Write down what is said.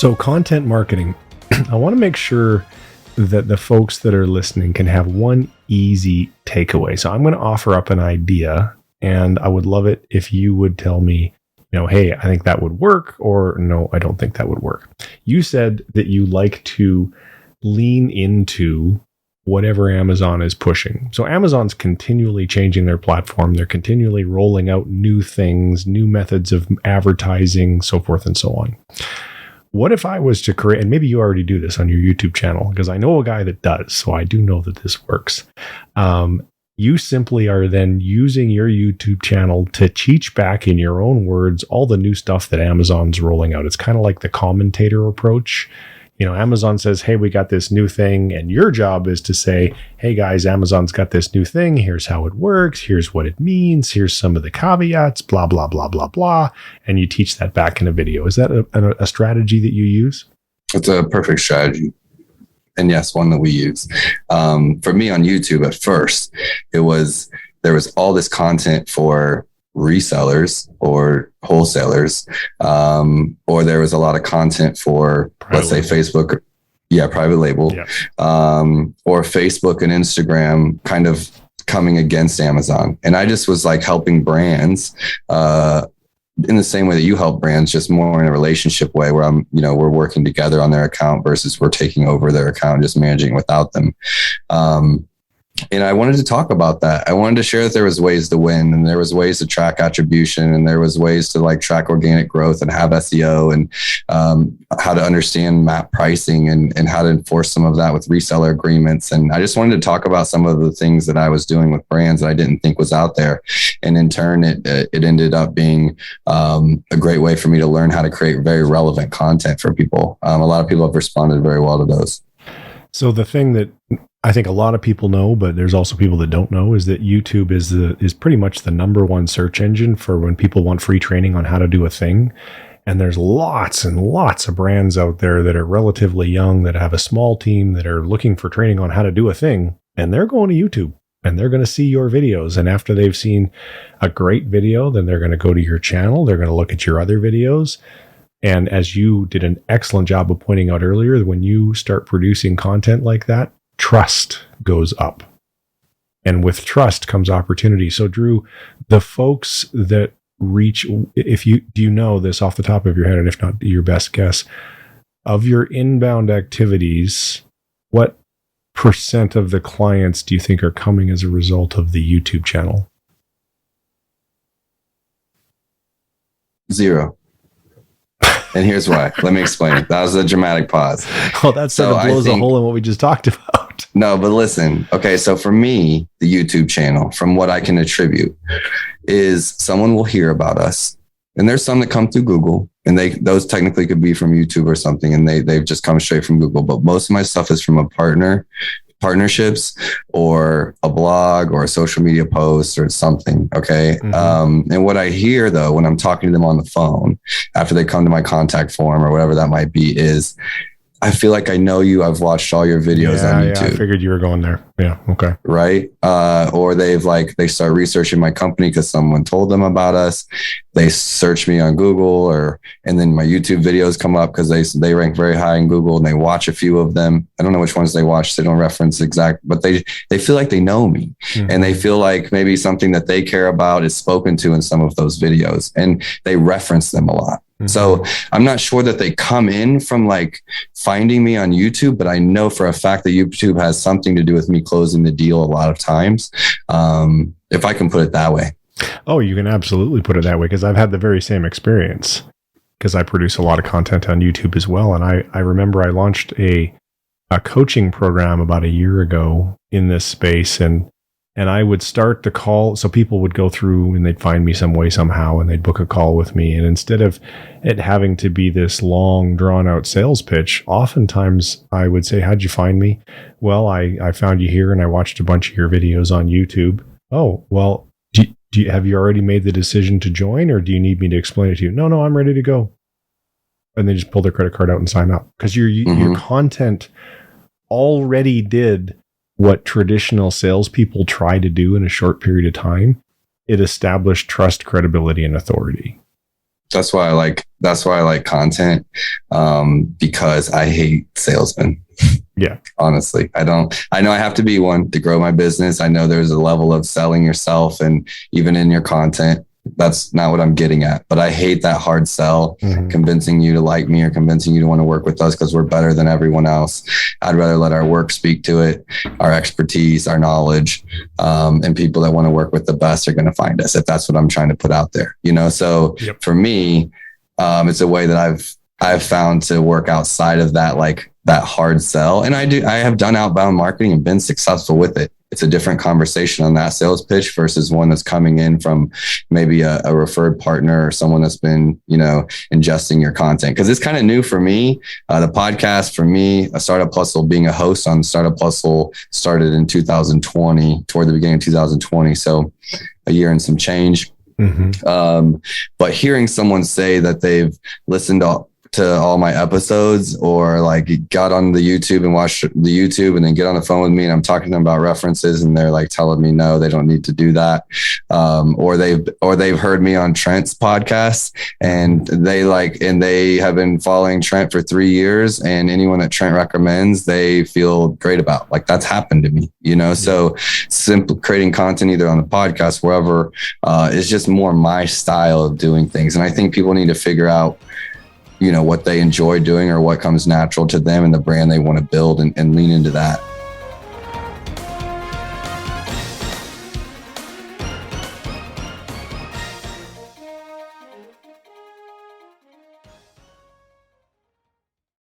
So content marketing, I want to make sure that the folks that are listening can have one easy takeaway. So I'm going to offer up an idea, and I would love it if you would tell me, hey, I think that would work, or no, I don't think that would work. You said that you like to lean into whatever Amazon is pushing. So Amazon's continually changing their platform. They're continually rolling out new things, new methods of advertising, so forth and so on. What if I was to create, and maybe you already do this on your YouTube channel, because I know a guy that does, so I do know that this works. You simply are then using your YouTube channel to teach back in your own words all the new stuff that Amazon's rolling out. It's kind of like the commentator approach. Amazon says, hey, we got this new thing. And your job is to say, hey, guys, Amazon's got this new thing. Here's how it works. Here's what it means. Here's some of the caveats, blah, blah, blah, blah, blah. And you teach that back in a video. Is that a strategy that you use? It's a perfect strategy. And yes, one that we use. For me on YouTube at first, there was all this content for resellers or wholesalers, or there was a lot of content for, let's say, Facebook, private label, or Facebook and Instagram kind of coming against Amazon. And I just was like helping brands in the same way that you help brands, just more in a relationship way where we're working together on their account versus we're taking over their account and just managing without them. And I wanted to talk about that. I wanted to share that there was ways to win, and there was ways to track attribution, and there was ways to track organic growth and have SEO, and how to understand map pricing and how to enforce some of that with reseller agreements. And I just wanted to talk about some of the things that I was doing with brands that I didn't think was out there. And in turn, it ended up being a great way for me to learn how to create very relevant content for people. A lot of people have responded very well to those. So the thing that I think a lot of people know, but there's also people that don't know, is that YouTube is pretty much the number one search engine for when people want free training on how to do a thing. And there's lots and lots of brands out there that are relatively young, that have a small team, that are looking for training on how to do a thing. And they're going to YouTube and they're going to see your videos. And after they've seen a great video, then they're going to go to your channel. They're going to look at your other videos. And as you did an excellent job of pointing out earlier, when you start producing content like that, trust goes up. And with trust comes opportunity. So Drew, the folks that reach, do you know this off the top of your head, and if not, your best guess, of your inbound activities, what % of the clients do you think are coming as a result of the YouTube channel? 0. And here's why. Let me explain. That was a dramatic pause. Oh, that sort of blows a hole in what we just talked about. No, but listen. Okay, so for me, the YouTube channel, from what I can attribute, is someone will hear about us. And there's some that come through Google, and those technically could be from YouTube or something, and they've just come straight from Google. But most of my stuff is from partnerships or a blog or a social media post or something. Okay. Mm-hmm. And what I hear though, when I'm talking to them on the phone, after they come to my contact form or whatever that might be, is I feel like I know you. I've watched all your videos on YouTube. Yeah, I figured you were going there. Yeah. Okay. Right. Or they start researching my company because someone told them about us. They search me on Google and then my YouTube videos come up because they rank very high in Google, and they watch a few of them. I don't know which ones they watch. They don't reference exact, but they feel like they know me, mm-hmm. and they feel like maybe something that they care about is spoken to in some of those videos, and they reference them a lot. So I'm not sure that they come in from finding me on YouTube, but I know for a fact that YouTube has something to do with me closing the deal a lot of times, if I can put it that way. Oh, you can absolutely put it that way, because I've had the very same experience, because I produce a lot of content on YouTube as well. And I remember I launched a coaching program about a year ago in this space, and I would start the call. So people would go through and they'd find me some way, somehow, and they'd book a call with me. And instead of it having to be this long, drawn out sales pitch, oftentimes I would say, how'd you find me? Well, I found you here and I watched a bunch of your videos on YouTube. Oh, well, have you already made the decision to join, or do you need me to explain it to you? No, I'm ready to go. And they just pull their credit card out and sign up, because your content already did what traditional salespeople try to do in a short period of time. It established trust, credibility, and authority. That's why I like content, because I hate salesmen. Yeah. Honestly, I know I have to be one to grow my business. I know there's a level of selling yourself, and even in your content, that's not what I'm getting at. But I hate that hard sell, convincing you to like me or convincing you to want to work with us because we're better than everyone else. I'd rather let our work speak to it, our expertise, our knowledge, and people that want to work with the best are going to find us if that's what I'm trying to put out there. So for me, it's a way that I've found to work outside of that, like that hard sell. And I have done outbound marketing and been successful with it. It's a different conversation on that sales pitch versus one that's coming in from maybe a referred partner or someone that's been, ingesting your content. Cause it's kind of new for me. The podcast for me, a Startup Hustle, being a host on Startup Hustle started in 2020, toward the beginning of 2020. So a year and some change. But hearing someone say that they've listened to all my episodes, or like got on the YouTube and watched the YouTube and then get on the phone with me and I'm talking to them about references and they're like telling me, no, they don't need to do that. Or they've heard me on Trent's podcast and they have been following Trent for 3 years, and anyone that Trent recommends, they feel great about. Like, that's happened to me, so simple creating content either on the podcast, wherever, is just more my style of doing things. And I think people need to figure out, what they enjoy doing or what comes natural to them and the brand they want to build, and lean into that.